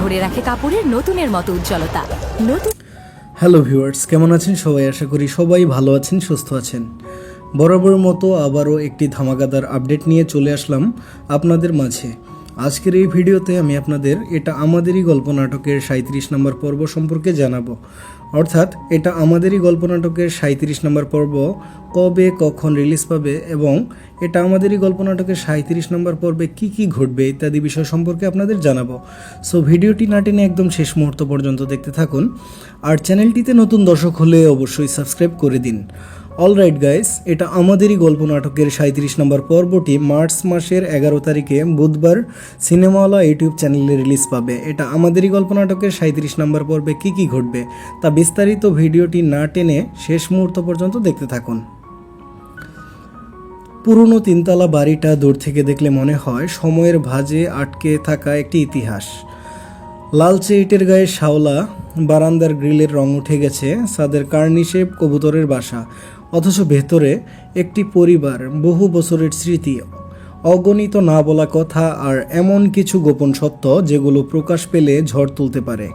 ধরে রাখে কাপড়ের নতুনের মতো উজ্জ্বলতা। নতুন। হ্যালো ভিউয়ার্স, কেমন আছেন সবাই? আশা করি সবাই ভালো আছেন, সুস্থ আছেন। বরাবরের মতো আবারও একটি ধামাকাদার আপডেট নিয়ে চলে আসলাম আপনাদের মাঝে। আজকের এই ভিডিওতে আমি আপনাদের এটা আমাদেরই গল্প নাটকের 37 নম্বর পর্ব সম্পর্কে জানাবো। অর্থাৎ এটা আমাদেরই গল্প নাটকের 37 নম্বর পর্ব কবে কখন রিলিজ পাবে এবং এটা আমাদেরই গল্প নাটকের 37 নম্বর পর্বে কি কি ঘটবে ইত্যাদি বিষয় সম্পর্কে আপনাদের জানাবো। সো ভিডিওটি না টেনে একদম শেষ মুহূর্ত পর্যন্ত দেখতে থাকুন। আর চ্যানেলটিতে নতুন দর্শক হলে অবশ্যই সাবস্ক্রাইব করে দিন। অলরাইট গাইস, এটা আমাদেরই গল্প নাটকের 37 নম্বর পর্বটি মার্চ মাসের 11 তারিখে বুধবার সিনেমাওয়ালা ইউটিউব চ্যানেলে রিলিজ পাবে। এটা আমাদেরই গল্প নাটকের 37 নম্বর পর্বে কি কি ঘটবে তা বিস্তারিত ভিডিওটি না টেনে শেষ মুহূর্ত পর্যন্ত দেখতে থাকুন। পুরনো তিনতলা বাড়িটা দূর থেকে দেখলে মনে হয় সময়ের ভাঁজে আটকে থাকা একটি ইতিহাস। লালচে ইটের গায়ে শাওলা, বারান্দার গ্রিলের রং উঠে গেছে, ছাদের কার্নিশে কবুতরের বাসা, অথচ ভেতরে একটি পরিবার, বহু বছরের স্মৃতি, অগণিত না বলা কথা আর এমন কিছু গোপন সত্য যেগুলো প্রকাশ পেলে ঝড় তুলতে পারে।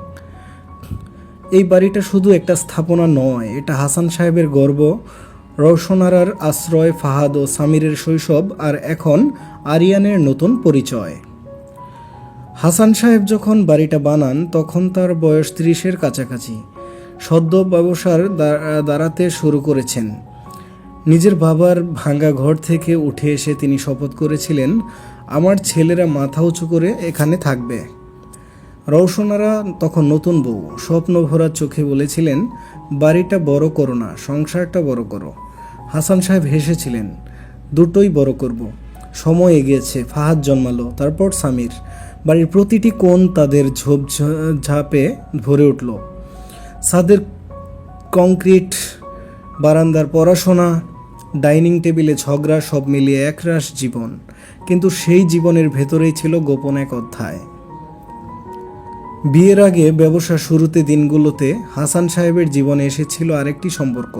এই বাড়িটা শুধু একটা স্থাপনা নয়, এটা হাসান সাহেবের গর্ব, রওশনারার আশ্রয়, ফাহাদ ও সামিরের শৈশব, আর এখন আরিয়ানের নতুন পরিচয়। হাসান সাহেব যখন বাড়িটা বানান তখন তার বয়স 30-এর কাছাকাছি। সদ্য ব্যবসার দাঁড়াতে শুরু করেছেন। নিজের বাবার ভাঙা ঘর থেকে উঠে এসে তিনি শপথ করেছিলেন, আমার ছেলেরা মাথা উঁচু করে এখানে থাকবে। রওশনারা তখন নতুন বউ, স্বপ্ন ভরা চোখে বলেছিলেন, বাড়িটা বড় করো না, সংসারটা বড় করো। হাসান সাহেব হেসেছিলেন, দুটোই বড় করব। সময় এগিয়েছে, ফাহাদ জন্মালো, তারপর সামির। বাড়ির প্রতিটি কোণ তাদের ঝোপঝাপে ভরে উঠল। ছাদের কংক্রিট, বারান্দার পড়াশোনা, ডাইনিং টেবিলে ঝগড়া, সব মিলিয়ে একরাশ জীবন। কিন্তু সেই জীবনের ভেতরেই ছিল গোপন এক অধ্যায়। বিয়ের আগে ব্যবসা শুরুতে দিনগুলোতে হাসান সাহেবের জীবনে এসেছিল আরেকটি সম্পর্ক,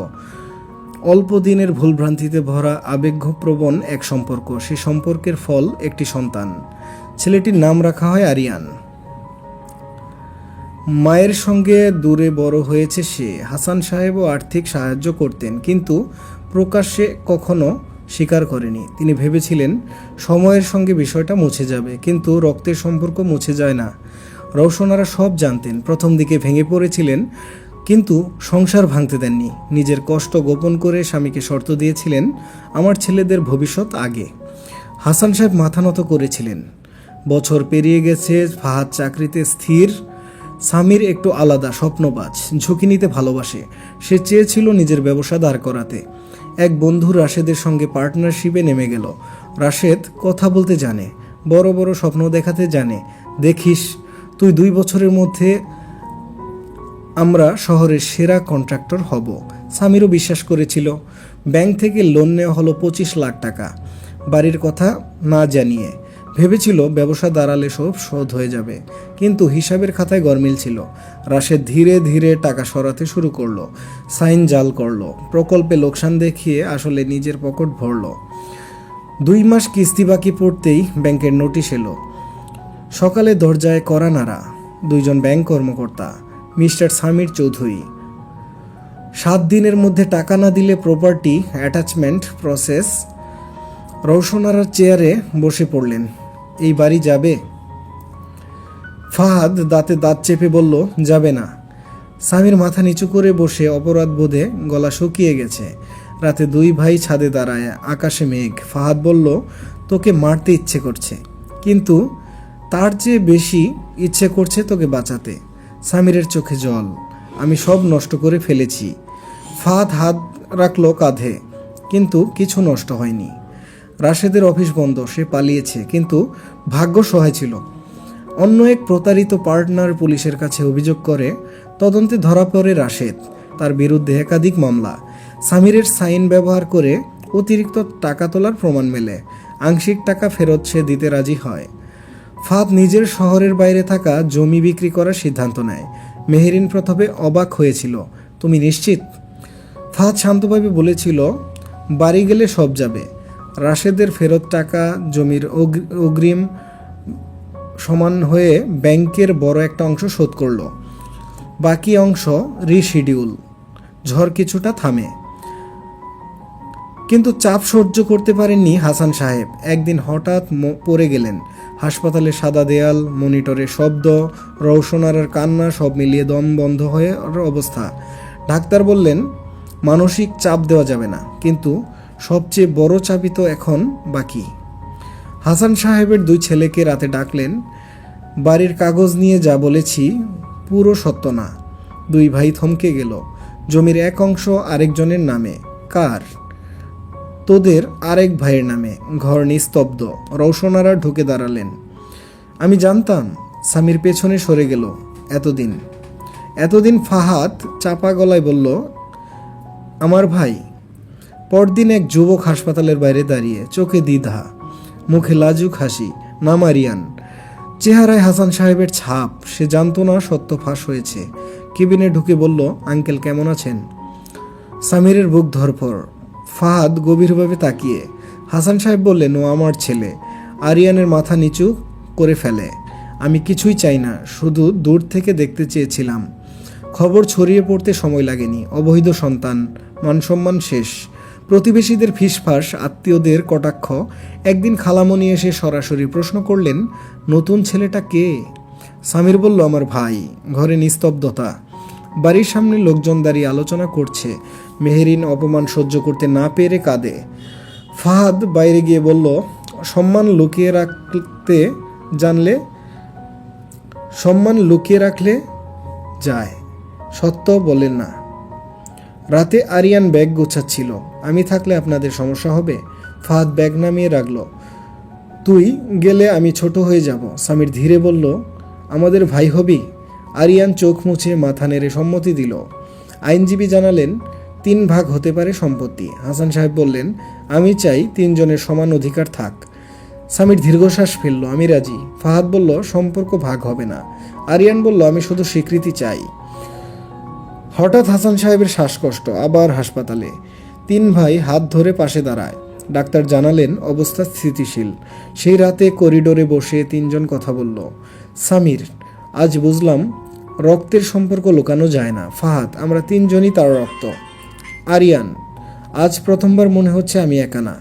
অল্প দিনের ভুলভ্রান্তিতে ভরা আবেগপ্রবণ এক সম্পর্ক। সে সম্পর্কের ফল একটি সন্তান। ছেলেটির নাম রাখা হয় আরিয়ান। মায়ের সঙ্গে দূরে বড় হয়েছে সে। হাসান সাহেবও আর্থিক সাহায্য করতেন, কিন্তু প্রকাশ্যে কখনো স্বীকার করেনি। তিনি ভেবেছিলেন সময়ের সঙ্গে বিষয়টা মুছে যাবে, কিন্তু রক্তের সম্পর্ক মুছে যায় না। রওশনারা সব জানতেন। প্রথম দিকে ভেঙে পড়েছিলেন, কিন্তু সংসার ভাঙতে দেননি। নিজের কষ্ট গোপন করে স্বামীকে শর্ত দিয়েছিলেন, আমার ছেলেদের ভবিষ্যৎ আগে। হাসান সাহেব মাথা নত করেছিলেন। বছর পেরিয়ে গেছে, ফাহাদ চাকরিতে স্থির, সামির একটু আলাদা, স্বপ্নবাজ, ঝুঁকি নিতে ভালোবাসে। সে চেয়েছিল নিজের ব্যবসা দাঁড় করাতে। এক বন্ধু রাশেদের সঙ্গে পার্টনারশিপে নেমে গেল। রাশেদ কথা বলতে জানে, বড় বড় স্বপ্ন দেখাতে জানে। দেখিস, তুই 2 বছরের মধ্যে আমরা শহরের সেরা কন্ট্রাক্টর হব। সামিরও বিশ্বাস করেছিল। ব্যাংক থেকে লোন নেওয়া হলো 25 লাখ টাকা, বাড়ির কথা না জানিয়ে। ভেবেছিল ব্যবসা দাঁড়ালে সব শোধ হয়ে যাবে, কিন্তু হিসাবের খাতায় গরমিল ছিল। রাশেদ ধীরে ধীরে টাকা সরাতে শুরু করলো, সাইন জাল করলো, প্রকল্পে লোকসান দেখিয়ে আসলে নিজের পকেট ভরল। 2 মাস কিস্তি বাকি পড়তেই ব্যাংকের নোটিশ এলো। সকালে দরজায় কড়া নাড়া। 2 জন ব্যাংক কর্মকর্তা, মিস্টার সামির চৌধুরী। 7 দিনের মধ্যে টাকা না দিলে প্রপার্টি অ্যাটাচমেন্ট প্রসেস। রওশনারার চেয়ারে বসে পড়লেন, এই বাড়ি যাবে? ফাহাদ দাঁতে দাঁত চেপে বলল, যাবে না। সামির মাথা নিচু করে বসে অপরাধ বোধে গলা শুকিয়ে গেছে। রাতে 2 ভাই ছাদে দাঁড়ায়, আকাশে মেঘ। ফাহাদ বলল, তোকে মারতে ইচ্ছে করছে, কিন্তু তার চেয়ে বেশি ইচ্ছে করছে তোকে বাঁচাতে। সামিরের চোখে জল, আমি সব নষ্ট করে ফেলেছি। ফাহাদ হাত রাখলো কাঁধে, কিন্তু কিছু নষ্ট হয়নি। রাশেদের অফিস বন্ধ, সে পালিয়েছে, কিন্তু ভাগ্য সহায় ছিল। অন্য এক প্রতারিত পার্টনার পুলিশের কাছে অভিযোগ করে, তদন্তে ধরা পড়ে রাশেদ। তার বিরুদ্ধে একাধিক মামলা। সামিরের সাইন ব্যবহার করে অতিরিক্ত টাকা তোলার প্রমাণ মেলে। আংশিক টাকা ফেরত সে দিতে রাজি হয়। ফাহাদ নিজের শহরের বাইরে থাকা জমি বিক্রি করার সিদ্ধান্ত নেয়। মেহেরিন প্রথমে অবাক হয়েছিল, তুমি নিশ্চিত? ফাহাদ শান্তভাবে বলেছিল, বাড়ি গেলে সব যাবে। রাশেদের ফেরত টাকা, জমির অগ্রিম, সমান হয়ে ব্যাংকের বড় একটা অংশ শোধ করলো, বাকি অংশ রিশিডিউল। ঝড় কিছুটা থামে, কিন্তু চাপ সহ্য করতে পারেননি হাসান সাহেব। একদিন হঠাৎ পড়ে গেলেন। হাসপাতালে সাদা দেয়াল, মনিটরে শব্দ, রওশনারার কান্না, সব মিলিয়ে দম বন্ধ হয়ে অবস্থা। ডাক্তার বললেন মানসিক চাপ দেওয়া যাবে না, কিন্তু সবচেয়ে বড় চাপই তো এখন বাকি। হাসান সাহেবের 2 ছেলেকে রাতে ডাকলেন। বাড়ির কাগজ নিয়ে যা বলেছি পুরো সত্য না। 2 ভাই থমকে গেল। জমির এক অংশ আরেকজনের নামে। কার? তোদের আরেক ভাইয়ের নামে। ঘর নিস্তব্ধ। রওশনারা ঢুকে দাঁড়ালেন। আমি জানতাম। স্বামীর পেছনে সরে গেল। এতদিন ফাহাদ চাপা গলায় বলল, আমার ভাই। পরদিন এক যুবক হাসপাতালের বাইরে দাঁড়িয়ে, চোখে দ্বিধা, মুখে লাজুক হাসি। নাম আরিয়ান। চেহারায় হাসান সাহেবের ছাপ। সে জানতো না সত্য ফাঁস হয়েছে। কেবিনে ঢুকে বলল, আঙ্কেল কেমন আছেন? সামিরের বুক ধরফর। ফাহাদ গভীরভাবে তাকিয়ে। হাসান সাহেব বললেন, ও আমার ছেলে। আরিয়ানের মাথা নিচু করে ফেলে। আমি কিছুই চাই না, শুধু দূর থেকে দেখতে চেয়েছিলাম। খবর ছড়িয়ে পড়তে সময় লাগেনি। অবৈধ সন্তান, মানসম্মান শেষ, প্রতিবেশীদের ফিসফাস, আত্মীয়দের কটাক্ষ। একদিন খালামণি এসে সরাসরি প্রশ্ন করলেন, নতুন ছেলেটা কে? সামির বলল, আমার ভাই। ঘরে নিস্তব্ধতা। বাড়ির সামনে লোকজন দাঁড়িয়ে আলোচনা করছে। মেহেরিন অপমান সহ্য করতে না পেরে কাঁদে। ফাহাদ বাইরে গিয়ে বলল, সম্মান লুকিয়ে রাখলে যায়, সত্য বলেন না। রাতে আরিয়ান ব্যাগ গোছাচ্ছিল। আমি থাকলে আপনাদের সমস্যা হবে। ফাহাদ ব্যাগ নামিয়ে রাখল। তুই গেলে আমি ছোট হয়ে যাব। সামির ধীরে বলল, আমাদের ভাই হবি? আরিয়ান চোখ মুছে মাথা নেড়ে সম্মতি দিল। আইনজীবী জানালেন 3 ভাগ হতে পারে সম্পত্তি। হাসান সাহেব বললেন, আমি চাই 3 জনের সমান অধিকার থাক। সামির দীর্ঘশ্বাস ফেলল, আমি রাজি। ফাহাদ বলল, সম্পর্ক ভাগ হবে না। আরিয়ান বলল, আমি শুধু স্বীকৃতি চাই। হঠাৎ হাসান সাহেবের শ্বাসকষ্ট। আবার হাসপাতালে। 3 ভাই হাত ধরে পাশে দাঁড়ায়। ডাক্তার জানালেন অবস্থা স্থিতিশীল। সেই রাতে করিডোরে বসে 3 জন কথা বলল। সামির, আজ বুঝলাম রক্তের সম্পর্ক লুকানো যায় না। ফাহাদ, আমরা 3 জনই তার রক্ত। আরিয়ান, আজ প্রথমবার মনে হচ্ছে আমি একা না।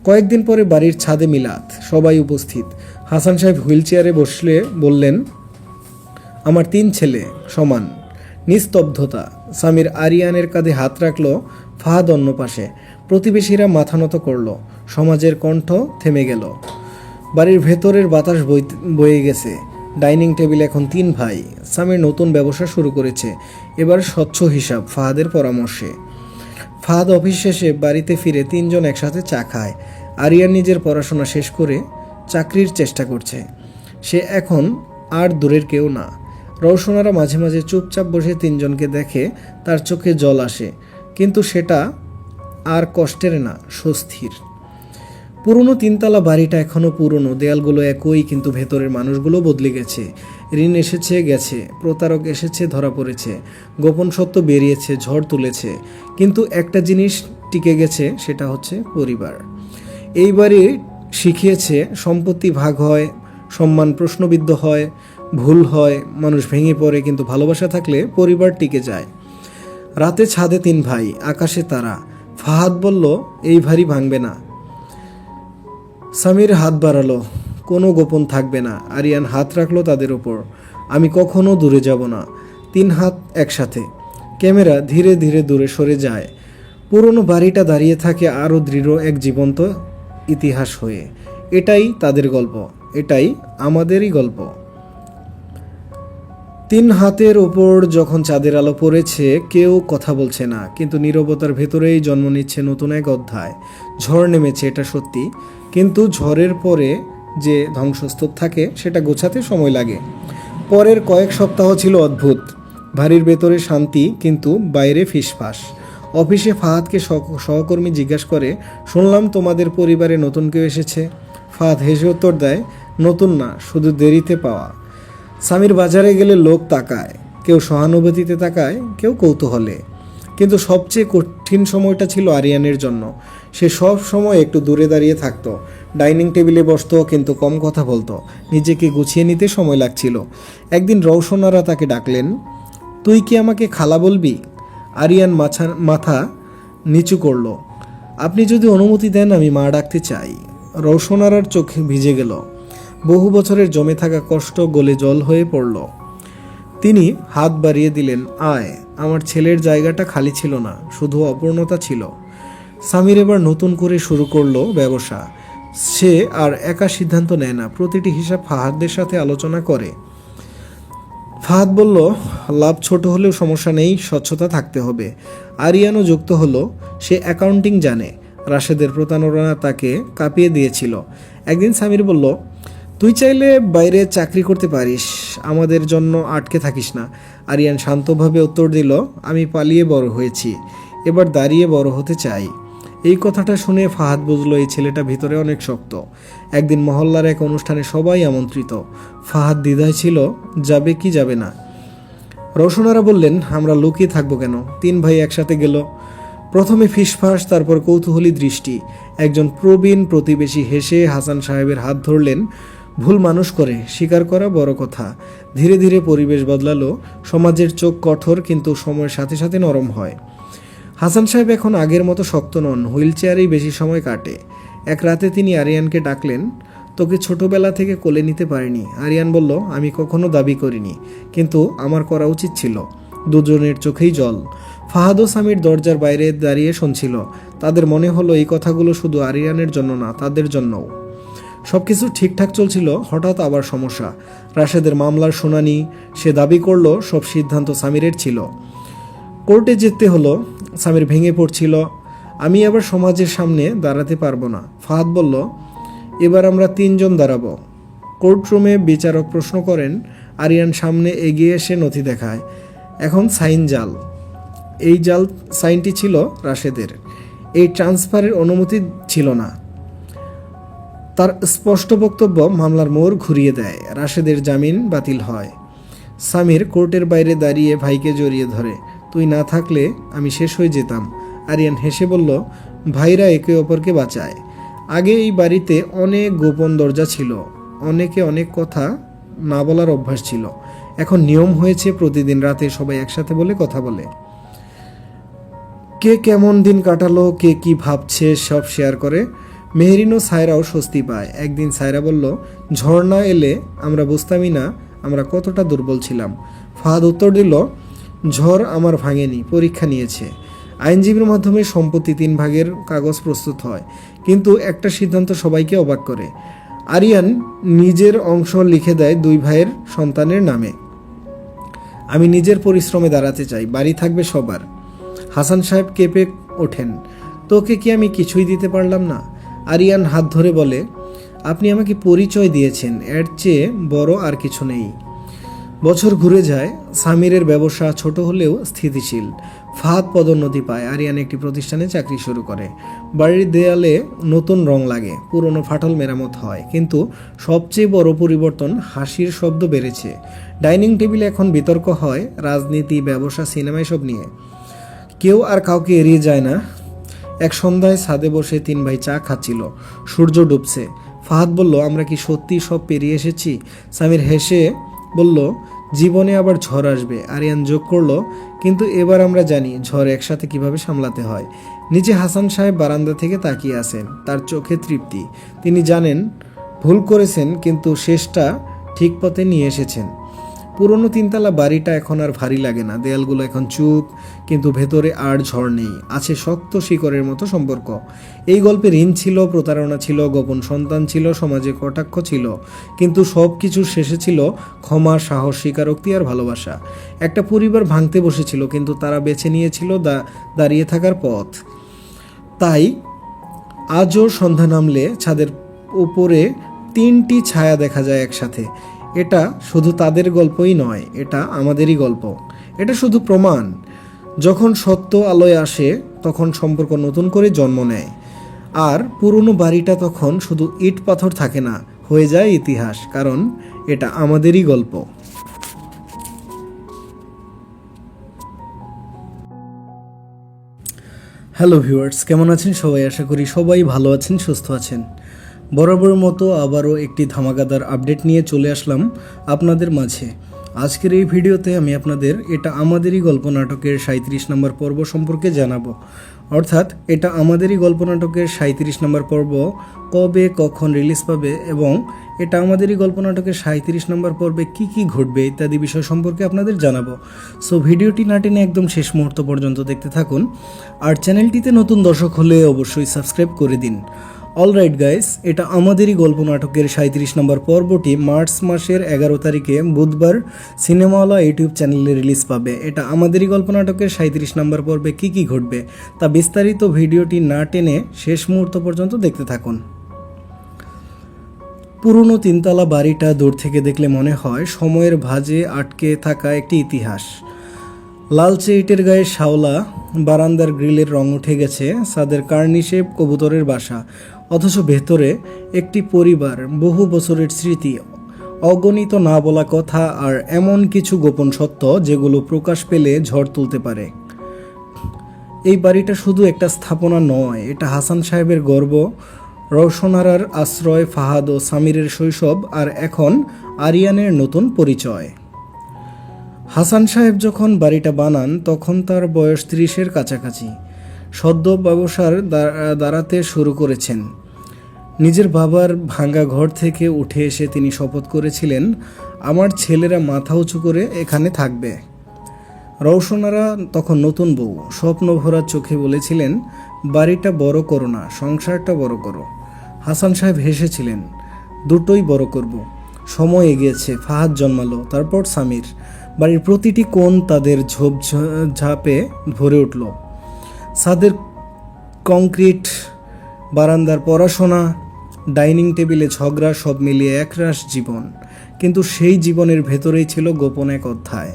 কয়েকদিন পরে বাড়ির ছাদে মিলাদ, সবাই উপস্থিত। হাসান সাহেব হুইল চেয়ারে বসলে বললেন, আমার 3 ছেলে সমান। নিস্তব্ধতা। সামির আরিয়ানের কাঁধে হাত রাখল। ফাহাদ অন্য পাশে। প্রতিবেশীরা মাথা নত করল। সমাজের কণ্ঠ থেমে গেল। বাড়ির ভেতরের বাতাস বয়ে গেছে। ডাইনিং টেবিলে এখন 3 ভাই। সামির নতুন ব্যবসা শুরু করেছে। এবার স্বচ্ছ হিসাব, ফাহাদের পরামর্শে। ফাহাদ অফিস শেষে বাড়িতে ফিরে 3 জন একসাথে চা খায়। আরিয়ান নিজের পড়াশোনা শেষ করে চাকরির চেষ্টা করছে। সে এখন আর দূরের কেউ না। রওশনারা মাঝে মাঝে চুপচাপ বসে 3 জনকে দেখে। তার চোখে জল আসে, কিন্তু সেটা আর কষ্টের না, স্বস্তির। পুরনো 3 তলা বাড়িটা এখনও পুরনো, দেয়ালগুলো একই, কিন্তু ভেতরের মানুষগুলো বদলে গেছে। ঋণ এসেছে গেছে, প্রতারক এসেছে ধরা পড়েছে, গোপন সত্য বেরিয়েছে, ঝড় তুলেছে। কিন্তু একটা জিনিস টিকে গেছে, সেটা হচ্ছে পরিবার। এই বাড়ি শিখিয়েছে সম্পত্তি ভাগ হয়, সম্মান প্রশ্নবিদ্ধ হয়, ভুল হয়, মানুষ ভেঙে পড়ে, কিন্তু ভালোবাসা থাকলে পরিবার টিকে যায়। রাতে ছাদে 3 ভাই, আকাশে তারা। ফাহাদ বলল, এই ভারী ভাঙবে না। সামির হাত বাড়ালো, কোনো গোপন থাকবে না। আরিয়ান হাত রাখলো তাদের ওপর। আমি কখনো দূরে যাব না। 3 হাত একসাথে। ক্যামেরা ধীরে ধীরে দূরে সরে যায়। পুরনো বাড়িটা দাঁড়িয়ে থাকে আরও দৃঢ় এক জীবন্ত ইতিহাস হয়ে। এটাই তাদের গল্প, এটাই আমাদেরই গল্প। 3 হাতের ওপর যখন চাঁদের আলো পড়েছে, কেউ কথা বলছে না, কিন্তু নীরবতার ভেতরেই জন্ম নিচ্ছে নতুন এক অধ্যায়। ঝড় নেমেছে, এটা সত্যি, কিন্তু ঝড়ের পরে যে ধ্বংসস্তূপ থাকে সেটা গোছাতে সময় লাগে। পরের কয়েক সপ্তাহ ছিল অদ্ভুত। বাড়ির ভেতরে শান্তি, কিন্তু বাইরে ফিসফাস। অফিসে ফাহাদকে সহকর্মী জিজ্ঞাসা করে, শুনলাম তোমাদের পরিবারে নতুন কেউ এসেছে। ফাহাদ হেসে উত্তর দেয়, নতুন না, শুধু দেরিতে পাওয়া। সামির বাজারে গেলে লোক তাকায়, কেউ সহানুভূতিতে তাকায়, কেউ কৌতূহলে। কিন্তু সবচেয়ে কঠিন সময়টা ছিল আরিয়ানের জন্য। সে সব সময় একটু দূরে দাঁড়িয়ে থাকতো, ডাইনিং টেবিলে বসতো কিন্তু কম কথা বলতো। নিজেকে গুছিয়ে নিতে সময় লাগছিল। একদিন রওশনারা তাকে ডাকলেন, তুই কি আমাকে খালা বলবি? আরিয়ান মাথা নিচু করল। আপনি যদি অনুমতি দেন আমি মা ডাকতে চাই। রওশনারার চোখ ভিজে গেল। বহু বছরের জমে থাকা কষ্ট গলে জল হয়ে পড়ল। তিনি হাত বাড়িয়ে দিলেন, আয়। আমার ছেলের জায়গাটা খালি ছিল না, শুধু অপূর্ণতা ছিল। সামির এবার নতুন করে শুরু করলো ব্যবসা। সে আর একা সিদ্ধান্ত নেয় না, প্রতিটি হিসাব ফাহাদের সাথে আলোচনা করে। ফাহাদ বলল, লাভ ছোট হলেও সমস্যা নেই, স্বচ্ছতা থাকতে হবে। আরিয়ানও যুক্ত হলো, সে অ্যাকাউন্টিং জানে। রাশেদের প্রতারণা তাকে কাঁপিয়ে দিয়েছিল। একদিন সামির বলল, তুই চাইলে বাইরে চাকরি করতে পারিস, আমাদের জন্য আটকে থাকিস না। আরিয়ান শান্তভাবে উত্তর দিল, আমি পালিয়ে বড় হয়েছি, এবার দাঁড়িয়ে বড় হতে চাই। এই কথাটা শুনে ফাহাদ বুঝলো এই ছেলেটা ভিতরে অনেক শক্ত। একদিন মহল্লার এক অনুষ্ঠানে সবাই আমন্ত্রিত। ফাহাদ দ্বিধায় ছিল, যাবে কি যাবে না। রওশনারা বললেন, আমরা লুকিয়ে থাকবো কেন? 3 ভাই একসাথে গেল। প্রথমে ফিসফাস, তারপর কৌতূহলী দৃষ্টি। একজন প্রবীণ প্রতিবেশী হেসে হাসান সাহেবের হাত ধরলেন। ভুল মানুষ করে, স্বীকার করা বড় কথা। ধীরে ধীরে পরিবেশ বদলালো। সমাজের চোখ কঠোর, কিন্তু সময়ের সাথে সাথে নরম হয়। হাসান সাহেব এখন আগের মতো শক্ত নন, হুইল চেয়ারেই বেশি সময় কাটে। এক রাতে তিনি আরিয়ানকে ডাকলেন, তোকে ছোটবেলা থেকে কোলে নিতে পারিনি। আরিয়ান বলল, আমি কখনো দাবি করিনি, কিন্তু আমার করা উচিত ছিল। দুজনের চোখেই জল। ফাহাদ ও সামির দরজার বাইরে দাঁড়িয়ে শুনছিল। তাদের মনে হলো এই কথাগুলো শুধু আরিয়ানের জন্য না, তাদের জন্যও। সবকিছু ঠিকঠাক চলছিল, হঠাৎ আবার সমস্যা। রাশেদের মামলার শুনানি। সে দাবি করল সব সিদ্ধান্ত সামিরের ছিল। কোর্টে যেতে হলো। সামির ভেঙে পড়ছিল, আমি আবার সমাজের সামনে দাঁড়াতে পারবো না। ফাহাদ বলল, এবার আমরা 3 জন দাঁড়াবো। কোর্টরুমে বিচারক প্রশ্ন করেন। আরিয়ান সামনে এগিয়ে এসে নথি দেখায়। এখন সাইন জাল। এই জাল সাইনটি ছিল রাশেদের। এই ট্রান্সফারের অনুমতি ছিল না। তার স্পষ্ট বক্তব্য মামলার মোড় ঘুরিয়ে দেয়। রাশেদের জামিন বাতিল হয়। সামির কোর্টের বাইরে দাঁড়িয়ে ভাইকে জড়িয়ে ধরে, তুই না থাকলে আমি শেষ হয়ে যেতাম। আরিয়ান হেসে বলল, ভাইরা একে অপরকে বাঁচায়। আগে এই বাড়িতে অনেক গোপন দরজা ছিল, অনেকে অনেক কথা না বলার অভ্যাস ছিল। এখন নিয়ম হয়েছে, প্রতিদিন রাতে সবাই একসাথে বলে কথা বলে। কে কেমন দিন কাটালো, কে কি ভাবছে সব শেয়ার করে। মেহরিন ও সায়রাও স্বস্তি পায়। একদিন সায়রা বলল, ঝড় না এলে আমরা বুঝতামই না আমরা কতটা দুর্বল ছিলাম। ফাহাদ উত্তর দিল, ঝড় আমার ভাঙেনি, পরীক্ষা নিয়েছে। আইনজীবীর মাধ্যমে সম্পত্তি 3 ভাগের কাগজ প্রস্তুত হয়, কিন্তু একটা সিদ্ধান্ত সবাইকে অবাক করে। আরিয়ান নিজের অংশ লিখে দেয় 2 ভাইয়ের সন্তানের নামে। আমি নিজের পরিশ্রমে দাঁড়াতে চাই, বাড়ি থাকবে সবার। হাসান সাহেব কেঁপে ওঠেন, তোকে কি আমি কিছুই দিতে পারলাম না? আরিয়ান হাত ধরে বলে, আপনি আমাকে পরিচয় দিয়েছেন, এর চেয়ে বড় আর কিছু নেই। বছর ঘুরে যায়। সামিরের ব্যবসা ছোট হলেও স্থিতিশীল। ফাহাদ পদোন্নতি পায়। আরিয়ান একটি প্রতিষ্ঠানে চাকরি শুরু করে। বাড়ির দেয়ালে নতুন রং লাগে, পুরনো ফাটল মেরামত হয়। কিন্তু সবচেয়ে বড় পরিবর্তন, হাসির শব্দ বেড়েছে। ডাইনিং টেবিলে এখন বিতর্ক হয়, রাজনীতি, ব্যবসা, সিনেমা এসব নিয়ে। কেউ আর কাউকে এড়িয়ে যায় না। এক সন্ধ্যায় ছাদে বসে 3 ভাই চা খাচ্ছিল। সূর্য ডুবছে। ফাহাদ বলল, আমরা কি সত্যি সব পেরিয়ে এসেছি? সামির হেসে বলল, জীবনে আবার ঝড় আসবে। আরিয়ান যোগ করলো, কিন্তু এবার আমরা জানি ঝড় একসাথে কিভাবে সামলাতে হয়। নিচে হাসান সাহেব বারান্দা থেকে তাকিয়ে আছেন, তার চোখে তৃপ্তি। তিনি জানেন ভুল করেছেন, কিন্তু শেষটা ঠিক পথে নিয়ে এসেছেন। পুরনো 3 তলা বাড়িটা এখন আর ভারী লাগে না। দেয়ালগুলো এখন চুপ, কিন্তু ভেতরে আর ঝড় নেই, আছে শক্ত শিকড়ের মতো সম্পর্ক। এই গল্পে ঋণ ছিল, প্রতারণা ছিল, গোপন সন্তান ছিল, সমাজে কটাক্ষ ছিল, কিন্তু সব কিছুর শেষে ছিল ক্ষমা, সাহস, স্বীকারোক্তি আর ভালোবাসা। একটা পরিবার ভাঙতে বসেছিল, কিন্তু তারা বেছে নিয়েছিল দাঁড়িয়ে থাকার পথ। তাই আজও সন্ধ্যা নামলে ছাদের উপরে 3টি ছায়া দেখা যায় একসাথে। এটা শুধু তাদের গল্পই নয়, এটা আমাদেরই গল্প। এটা শুধু প্রমাণ, যখন সত্য আলোয় আসে তখন সম্পর্ক নতুন করে জন্ম নেয়। আর পুরনো বাড়িটা তখন শুধু ইট পাথর থাকে না, হয়ে যায় ইতিহাস, কারণ এটা আমাদেরই গল্প। হ্যালো ভিউয়ার্স, কেমন আছেন সবাই? আশা করি সবাই ভালো আছেন, সুস্থ আছেন। বরাবরের মতো আবারও একটি ধামাকাদার আপডেট নিয়ে চলে আসলাম আপনাদের মাঝে। আজকের এই ভিডিওতে আমি আপনাদের এটা আমাদেরই গল্প নাটকের 37 নম্বর পর্ব সম্পর্কে জানাবো। অর্থাৎ এটা আমাদেরই গল্প নাটকের 37 নম্বর পর্ব কবে কখন রিলিজ পাবে এবং এটা আমাদেরই গল্প নাটকের 37 নম্বর পর্বে কি কি ঘটবে ইত্যাদি বিষয় সম্পর্কে আপনাদের জানাবো। সো ভিডিওটি না টেনে একদম শেষ মুহূর্ত পর্যন্ত দেখতে থাকুন। আর চ্যানেলটিতে নতুন দর্শক হলে অবশ্যই সাবস্ক্রাইব করে দিন। অলরাইট গাইস, এটা আমাদেরই গল্প নাটকের 37 নম্বর পর্বটি মার্চ মাসের 11 তারিখে বুধবার সিনেমাওয়ালা ইউটিউব চ্যানেলে রিলিজ পাবে। এটা আমাদেরই গল্প নাটকের 37 নম্বর পর্বে কি কি ঘটবে তা বিস্তারিত ভিডিওটি না টেনে শেষ মুহূর্ত পর্যন্ত দেখতে থাকুন। পুরনো তিনতলা বাড়িটা দূর থেকে দেখলে মনে হয় সময়ের ভাঁজে আটকে থাকা একটি ইতিহাস। লালচে ইটের গায়ে শাওলা, বারান্দার গ্রিলের রং উঠে গেছে, ছাদের কার্নিশে কবুতরের বাসা, অথচ ভেতরে একটি পরিবার, বহু বছরের স্মৃতি, অগণিত না বলা কথা আর এমন কিছু গোপন সত্য যেগুলো প্রকাশ পেলে ঝড় তুলতে পারে। এই বাড়িটা শুধু একটা স্থাপনা নয়, এটা হাসান সাহেবের গর্ব, রওশনারার আশ্রয়, ফাহাদ ও সামিরের শৈশব, আর এখন আরিয়ানের নতুন পরিচয়। হাসান সাহেব যখন বাড়িটা বানান তখন তার বয়স 30-এর কাছাকাছি। সদ্য ব্যবসার দাঁড়াতে শুরু করেছেন। নিজের বাবার ভাঙা ঘর থেকে উঠে এসে তিনি শপথ করেছিলেন, আমার ছেলেরা মাথা উঁচু করে এখানে থাকবে। রওশনারা তখন নতুন বউ, স্বপ্ন ভরা চোখে বলেছিলেন, বাড়িটা বড় করো না, সংসারটা বড় করো। হাসান সাহেব হেসেছিলেন, দুটোই বড় করব। সময় এগিয়েছে, ফাহাদ জন্মালো, তারপর সামির। বাড়ির প্রতিটি কোণ তাদের ঝোপঝাপে ভরে উঠল। ছাদের কংক্রিট, বারান্দার পড়াশোনা, ডাইনিং টেবিলে ঝগড়া, সব মিলিয়ে একরাশ জীবন। কিন্তু সেই জীবনের ভেতরেই ছিল গোপন এক অধ্যায়।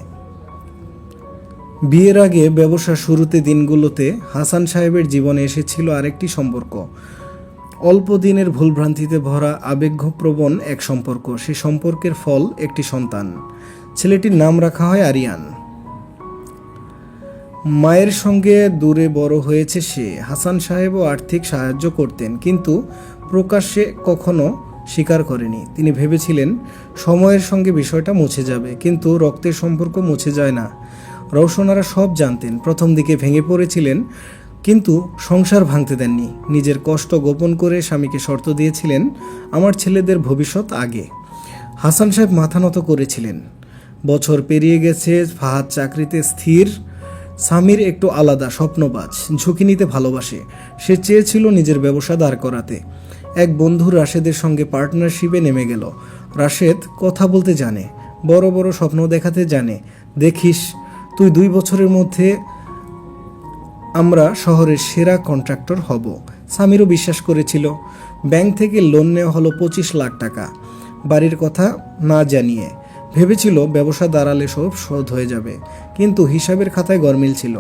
বিয়ের আগে ব্যবসা শুরুতে দিনগুলোতে হাসান সাহেবের জীবনে এসেছিল আরেকটি সম্পর্ক, অল্প দিনের ভুলভ্রান্তিতে ভরা আবেগপ্রবণ এক সম্পর্ক। সে সম্পর্কের ফল একটি সন্তান। ছেলেটির নাম রাখা হয় আরিয়ান। মায়ের সঙ্গে দূরে বড় হয়েছে সে। হাসান সাহেবও আর্থিক সাহায্য করতেন, কিন্তু প্রকাশ্যে কখনো স্বীকার করেনি। তিনি ভেবেছিলেন সময়ের সঙ্গে বিষয়টা মুছে যাবে, কিন্তু রক্তের সম্পর্ক মুছে যায় না। রওশনারা সব জানতেন। প্রথম দিকে ভেঙে পড়েছিলেন, কিন্তু সংসার ভাঙতে দেননি। নিজের কষ্ট গোপন করে স্বামীকে শর্ত দিয়েছিলেন, আমার ছেলেদের ভবিষ্যৎ আগে। হাসান সাহেব মাথা নত করেছিলেন। বছর পেরিয়ে গেছে, ফাহাদ চাকরিতে স্থির, সামির একটু আলাদা, স্বপ্নবাজ, ঝুঁকি নিতে ভালোবাসে। সে চেয়েছিল নিজের ব্যবসা দাঁড় করাতে। এক বন্ধু রাশেদের সঙ্গে পার্টনারশিপে নেমে গেল। রাশেদ কথা বলতে জানে, বড় বড় স্বপ্ন দেখাতে জানে। দেখিস, তুই 2 বছরের মধ্যে আমরা শহরের সেরা কন্ট্রাক্টর হব। সামিরও বিশ্বাস করেছিল। ব্যাংক থেকে লোন নেওয়া হলো 25 লাখ টাকা, বাড়ির কথা না জানিয়ে। ভেবেছিল ব্যবসা দাঁড়ালে সব শোধ হয়ে যাবে, কিন্তু হিসাবের খাতায় গরমিল ছিল।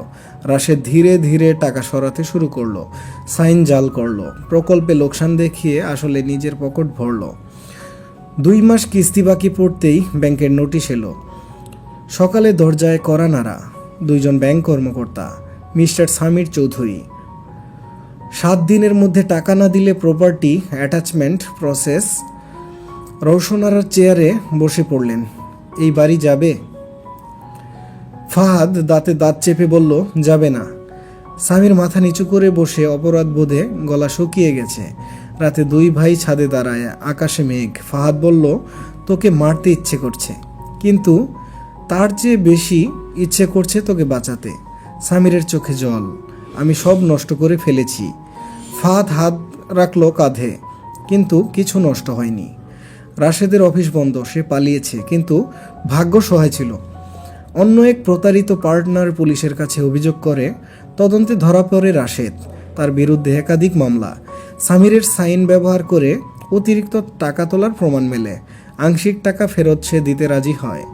রাশেদ ধীরে ধীরে টাকা সরাতে শুরু করলো, সাইন জাল করলো, প্রকল্পে লোকসান দেখিয়ে আসলে নিজের পকেট ভরলো। 2 মাস কিস্তি বাকি পড়তেই ব্যাংকের নোটিশ এলো। সকালে দরজায় কড়া নাড়া, 2 জন ব্যাংক কর্মকর্তা, মিস্টার সামির চৌধুরী। 7 দিনের মধ্যে টাকা না দিলে প্রপার্টি অ্যাটাচমেন্ট প্রসেস। রওশনারার চেয়ারে বসে পড়লেন, এই বাড়ি যাবে? ফাহাদ দাঁতে দাঁত চেপে বলল, যাবে না। সামির মাথা নিচু করে বসে অপরাধ বোধে গলা শুকিয়ে গেছে। রাতে 2 ভাই ছাদে দাঁড়ায়, আকাশে মেঘ। ফাহাদ বলল, তোকে মারতে ইচ্ছে করছে, কিন্তু তার চেয়ে বেশি ইচ্ছে করছে তোকে বাঁচাতে। সামিরের চোখে জল, আমি সব নষ্ট করে ফেলেছি। ফাহাদ হাত রাখলো কাঁধে, কিন্তু কিছু নষ্ট হয়নি। রাশেদের অফিস বন্ধ, সে পালিয়েছে, কিন্তু ভাগ্য সহায় ছিল। অন্য এক প্রতারিত পার্টনার পুলিশের কাছে অভিযোগ করে। তদন্তে ধরা পড়ে রাশেদ, তার বিরুদ্ধে একাধিক মামলা। সামিরের সাইন ব্যবহার করে অতিরিক্ত টাকা তোলার প্রমাণ মেলে। আংশিক টাকা ফেরত সে দিতে রাজি হয়।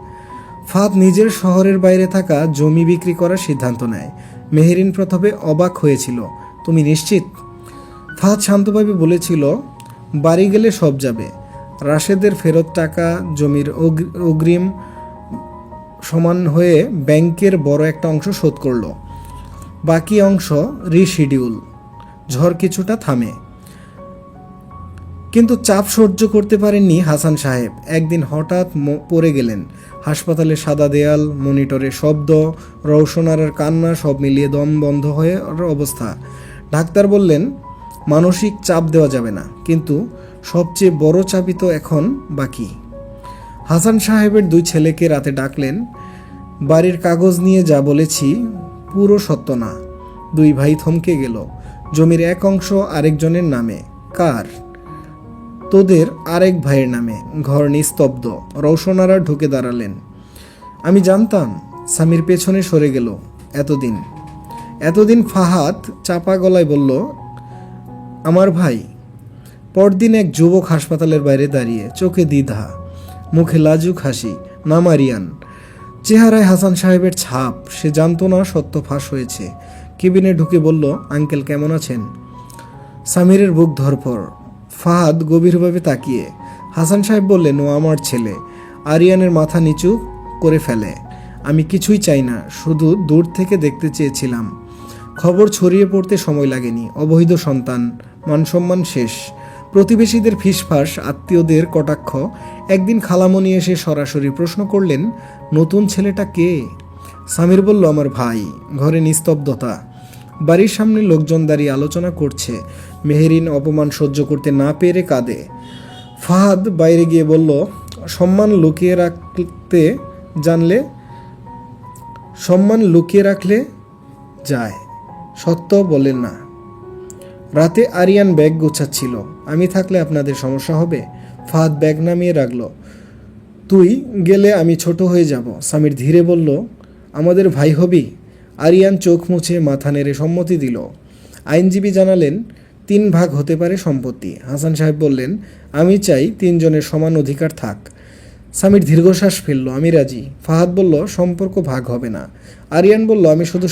ফাহাদ নিজের শহরের বাইরে থাকা জমি বিক্রি করার সিদ্ধান্ত নেয়। মেহেরিন প্রথমে অবাক হয়েছিল, তুমি নিশ্চিত? ফাহাদ শান্তভাবে বলেছিল, বাড়ি গেলে সব যাবে। রাশেদের ফেরত টাকা, জমির অগ্রিম সমান হয়ে ব্যাংকের বড় একটা অংশ শোধ করল। বাকি অংশ রিশিডিউল। ঝড় কিছুটা থামে। কিন্তু চাপ সহ্য করতে পারেননি হাসান সাহেব। একদিন হঠাৎ পড়ে গেলেন। হাসপাতালে সাদা দেয়াল, মনিটরের শব্দ, রওশনারের কান্না, সব মিলিয়ে দম বন্ধ হয়ে অবস্থা। ডাক্তার বললেন মানসিক চাপ দেওয়া যাবে না, কিন্তু সবচেয়ে বড় চাপই তো এখন বাকি। হাসান সাহেবের 2 ছেলেকে রাতে ডাকলেন। বাড়ির কাগজ নিয়ে যা বলেছি পুরো সত্য না। 2 ভাই থমকে গেল। জমির এক অংশ আরেকজনের নামে। কার? তোদের আরেক ভাইয়ের নামে। ঘর নিস্তব্ধ। রওশনারা ঢুকে দাঁড়ালেন। আমি জানতাম। সামির পেছনে সরে গেল। এতদিন ফাহাদ চাপা গলায় বলল, আমার ভাই। পরদিন এক যুবক হাসপাতালের বাইরে দাঁড়িয়ে, চোখে দ্বিধা, মুখে লাজুক হাসি। নাম আরিয়ান। চেহারায় হাসান সাহেবের ছাপ। সে জানতো না সত্য ফাঁস হয়েছে। কেবিনে ঢুকে বলল, আঙ্কেল কেমন আছেন? সামিরের বুক ধরফর। ফাহাদ গভীরভাবে তাকিয়ে। হাসান সাহেব বললেন, ও আমার ছেলে। আরিয়ানের মাথা নিচু করে ফেলে। আমি কিছুই চাই না, শুধু দূর থেকে দেখতে চেয়েছিলাম। খবর ছড়িয়ে পড়তে সময় লাগেনি। অবৈধ সন্তান, মানসম্মান শেষ। প্রতিবেশীদের ফিসফাস, আত্মীয়দের কটাক্ষ। একদিন খালামণি এসে সরাসরি প্রশ্ন করলেন, নতুন ছেলেটা কে? সামির বলল, আমার ভাই। ঘরে নিস্তব্ধতা। বাড়ির সামনে লোকজন দাঁড়িয়ে আলোচনা করছে। মেহেরিন অপমান সহ্য করতে না পেরে কাঁদে। ফাহাদ বাইরে গিয়ে বলল, সম্মান লুকিয়ে রাখলে যায়, সত্য বলেন না। রাতে আরিয়ান ব্যাগ গোছাচ্ছিল। আমি থাকলে আপনাদের সমস্যা হবে। ফাহাদ ব্যাগ নামিয়ে রাখল। তুই গেলে আমি ছোট হয়ে যাব। সামির ধীরে বলল, আমাদের ভাই হবি? আরিয়ান চোখ মুছে মাথা নেড়ে সম্মতি দিল। আইনজীবী জানালেন 3 ভাগ হতে পারে সম্পত্তি। হাসান সাহেব বললেন, আমি চাই 3 জনের সমান অধিকার থাক। সামির দীর্ঘশ্বাস ফেলল, আমি রাজি। ফাহাদ বলল, সম্পর্ক ভাগ হবে না। আরিয়ান বলল, আমি শুধু